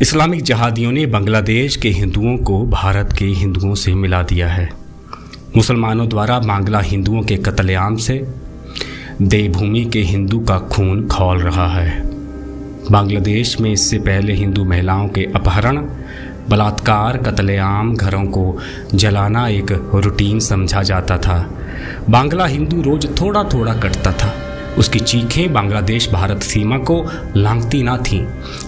Islamic जिहादियों ने बांग्लादेश के हिंदुओं को भारत के हिंदुओं से मिला दिया है। मुसलमानों द्वारा बांग्ला हिंदुओं के कत्लेआम से देवभूमि के हिंदू का खून खौल रहा है। बांग्लादेश में इससे पहले हिंदू महिलाओं के अपहरण, बलात्कार, कत्लेआम, घरों को जलाना एक रूटीन समझा जाता था। बांग्ला हिंदू रोज थोड़ा थोड़ा कटता था। उसकी चीखें बांग्लादेश भारत सीमा को लांघती ना थीं,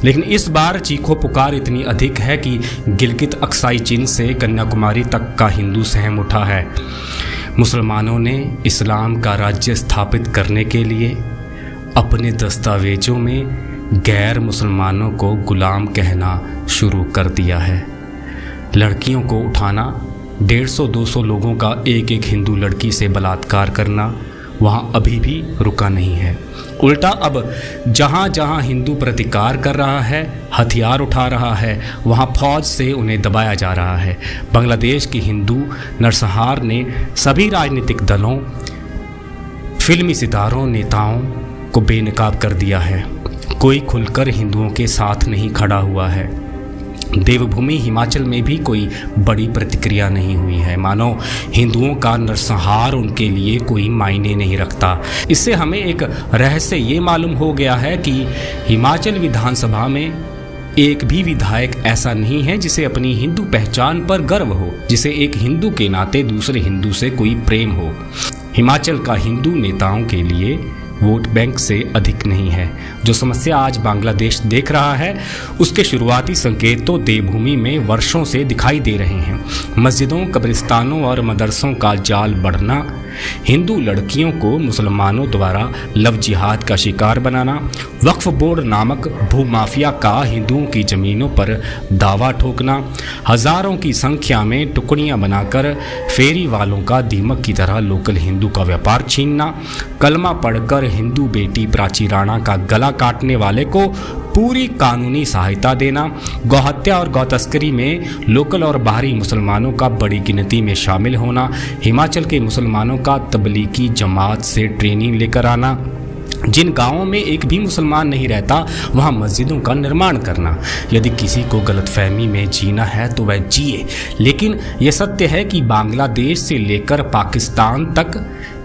लेकिन इस बार चीखों पुकार इतनी अधिक है कि गिलगित अक्साई चीन से कन्याकुमारी तक का हिंदू सहम उठा है। मुसलमानों ने इस्लाम का राज्य स्थापित करने के लिए अपने दस्तावेजों में गैर मुसलमानों को गुलाम कहना शुरू कर दिया है। लड़कियों को उठाना, 150-200 लोगों का एक एक हिंदू लड़की से बलात्कार करना वहाँ अभी भी रुका नहीं है। उल्टा अब जहाँ जहाँ हिंदू प्रतिकार कर रहा है, हथियार उठा रहा है, वहाँ फौज से उन्हें दबाया जा रहा है। बांग्लादेश के हिंदू नरसंहार ने सभी राजनीतिक दलों, फिल्मी सितारों, नेताओं को बेनकाब कर दिया है। कोई खुलकर हिंदुओं के साथ नहीं खड़ा हुआ है। देवभूमि हिमाचल में भी कोई बड़ी प्रतिक्रिया नहीं हुई है, मानो हिंदुओं का नरसंहार उनके लिए कोई मायने नहीं रखता। इससे हमें एक रहस्य ये मालूम हो गया है कि हिमाचल विधानसभा में एक भी विधायक ऐसा नहीं है जिसे अपनी हिंदू पहचान पर गर्व हो, जिसे एक हिंदू के नाते दूसरे हिंदू से कोई प्रेम हो। हिमाचल का हिंदू नेताओं के लिए वोट बैंक से अधिक नहीं है। जो समस्या आज बांग्लादेश देख रहा है, उसके शुरुआती संकेत तो देवभूमि में वर्षों से दिखाई दे रहे हैं। मस्जिदों, कब्रिस्तानों और मदरसों का जाल बढ़ना, हिंदू लड़कियों को मुसलमानों द्वारा लव जिहाद का शिकार बनाना, वक्फ बोर्ड नामक भूमाफिया का हिंदुओं की ज़मीनों पर दावा ठोकना, हज़ारों की संख्या में टुकड़ियां बनाकर फेरी वालों का दीमक की तरह लोकल हिंदू का व्यापार छीनना, कलमा पढ़कर हिंदू बेटी प्राची राणा का गला काटने वाले को पूरी कानूनी सहायता देना, गौहत्या और गौतस्करी में लोकल और बाहरी मुसलमानों का बड़ी गिनती में शामिल होना, हिमाचल के मुसलमानों का तबलीगी जमात से ट्रेनिंग लेकर आना, जिन गांवों में एक भी मुसलमान नहीं रहता वहां मस्जिदों का निर्माण करना। यदि किसी को गलतफहमी में जीना है तो वह जिए, लेकिन यह सत्य है कि बांग्लादेश से लेकर पाकिस्तान तक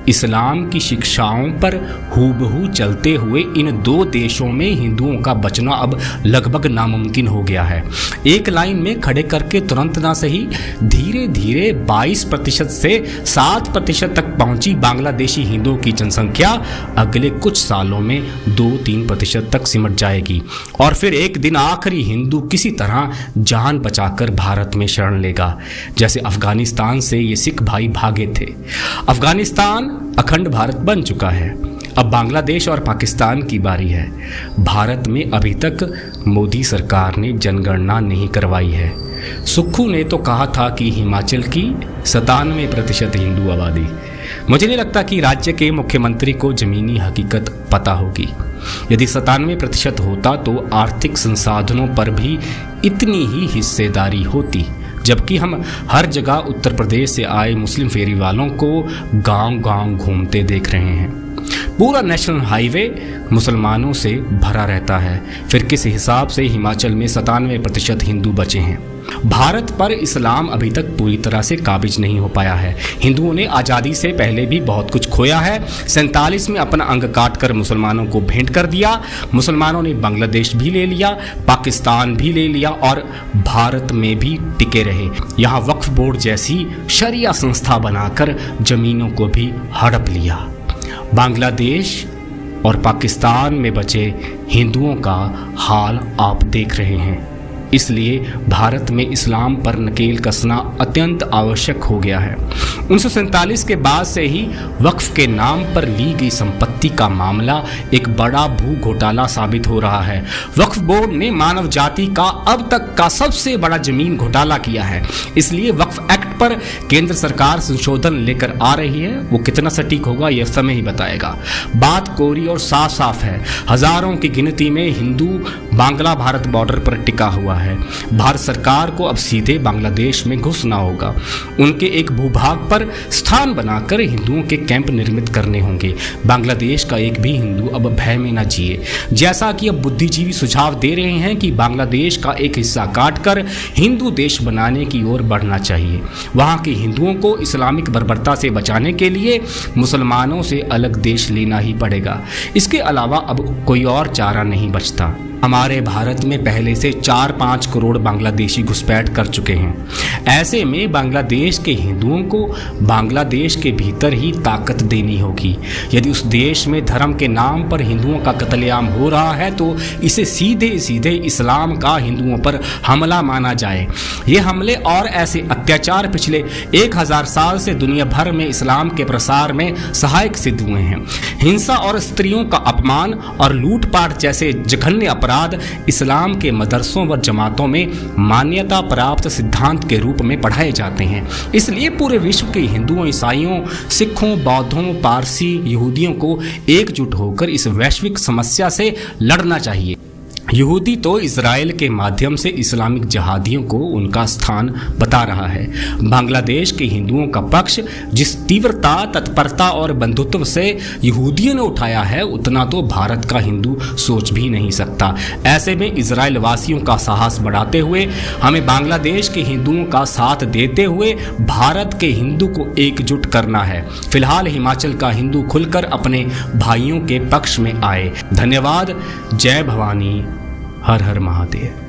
इस्लाम की शिक्षाओं पर हूबहू चलते हुए इन दो देशों में हिंदुओं का बचना अब लगभग नामुमकिन हो गया है। एक लाइन में खड़े करके तुरंत ना सही, धीरे धीरे 22% से 7% तक पहुंची बांग्लादेशी हिंदुओं की जनसंख्या अगले कुछ सालों में 2-3% तक सिमट जाएगी और फिर एक दिन आखिरी हिंदू किसी तरह जान बचाकर भारत में शरण लेगा, जैसे अफगानिस्तान से ये सिख भाई भागे थे। अफगानिस्तान अखंड भारत बन चुका है, अब बांग्लादेश और पाकिस्तान की बारी है। भारत में अभी तक मोदी सरकार ने जनगणना नहीं करवाई है। सुक्खू ने तो कहा था कि हिमाचल की 97% हिंदू आबादी। मुझे नहीं लगता कि राज्य के मुख्यमंत्री को जमीनी हकीकत पता होगी। यदि 97% होता तो आर्थिक संसाधनों पर भी इतनी ही हिस्सेदारी होती, जबकि हम हर जगह उत्तर प्रदेश से आए मुस्लिम फेरी वालों को गांव-गांव घूमते देख रहे हैं। पूरा नेशनल हाईवे मुसलमानों से भरा रहता है। फिर किस हिसाब से हिमाचल में 97% हिंदू बचे हैं? भारत पर इस्लाम अभी तक पूरी तरह से काबिज नहीं हो पाया है। हिंदुओं ने आज़ादी से पहले भी बहुत कुछ खोया है। 47 में अपना अंग काट कर मुसलमानों को भेंट कर दिया। मुसलमानों ने बांग्लादेश भी ले लिया, पाकिस्तान भी ले लिया और भारत में भी टिके रहे। यहाँ वक्फ बोर्ड जैसी शरिया संस्था बनाकर जमीनों को भी हड़प लिया। बांग्लादेश और पाकिस्तान में बचे हिंदुओं का हाल आप देख रहे हैं। इसलिए भारत में इस्लाम पर नकेल कसना अत्यंत आवश्यक हो गया है। 1947 के बाद से ही वक्फ के नाम पर ली गई संपत्ति का मामला एक बड़ा भू घोटाला साबित हो रहा है। वक्फ बोर्ड ने मानव जाति का अब तक का सबसे बड़ा जमीन घोटाला किया है। इसलिए वक्फ एक्ट पर केंद्र सरकार संशोधन लेकर आ रही है। वो कितना सटीक होगा यह समय ही बताएगा। बात कोरी और साफ साफ है, हजारों की गिनती में हिंदू बांग्ला भारत बॉर्डर पर टिका हुआ है। भारत सरकार को अब सीधे बांग्लादेश में घुसना होगा। उनके एक भूभाग पर स्थान बनाकर हिंदुओं के कैंप निर्मित करने होंगे। बांग्लादेश का एक भी हिंदू अब भय में न जिए। जैसा कि अब बुद्धिजीवी सुझाव दे रहे हैं कि बांग्लादेश का एक हिस्सा काटकर हिंदू देश बनाने की ओर बढ़ना चाहिए। वहां के हिंदुओं को इस्लामिक बर्बरता से बचाने के लिए मुसलमानों से अलग देश लेना ही पड़ेगा। इसके अलावा अब कोई और चारा नहीं बचता। हमारे भारत में पहले से 4-5 करोड़ बांग्लादेशी घुसपैठ कर चुके हैं। ऐसे में बांग्लादेश के हिंदुओं को बांग्लादेश के भीतर ही ताकत देनी होगी। यदि उस देश में धर्म के नाम पर हिंदुओं का कत्लेआम हो रहा है तो इसे सीधे सीधे इस्लाम का हिंदुओं पर हमला माना जाए। ये हमले और ऐसे अत्याचार पिछले 1000 साल से दुनिया भर में इस्लाम के प्रसार में सहायक सिद्ध हुए हैं। हिंसा और स्त्रियों का अपमान और लूटपाट जैसे जघन्य अपराध इस्लाम के मदरसों व जमातों में मान्यता प्राप्त सिद्धांत के रूप में पढ़ाए जाते हैं। इसलिए पूरे विश्व के हिंदुओं, ईसाइयों, सिखों, बौद्धों, पारसी, यहूदियों को एकजुट होकर इस वैश्विक समस्या से लड़ना चाहिए। यहूदी तो इजराइल के माध्यम से इस्लामिक जहादियों को उनका स्थान बता रहा है। बांग्लादेश के हिंदुओं का पक्ष जिस तीव्रता, तत्परता और बंधुत्व से यहूदियों ने उठाया है उतना तो भारत का हिंदू सोच भी नहीं सकता। ऐसे में इजराइल वासियों का साहस बढ़ाते हुए हमें बांग्लादेश के हिंदुओं का साथ देते हुए भारत के हिंदू को एकजुट करना है। फिलहाल हिमाचल का हिंदू खुलकर अपने भाइयों के पक्ष में आए। धन्यवाद। जय भवानी। हर हर महादेव।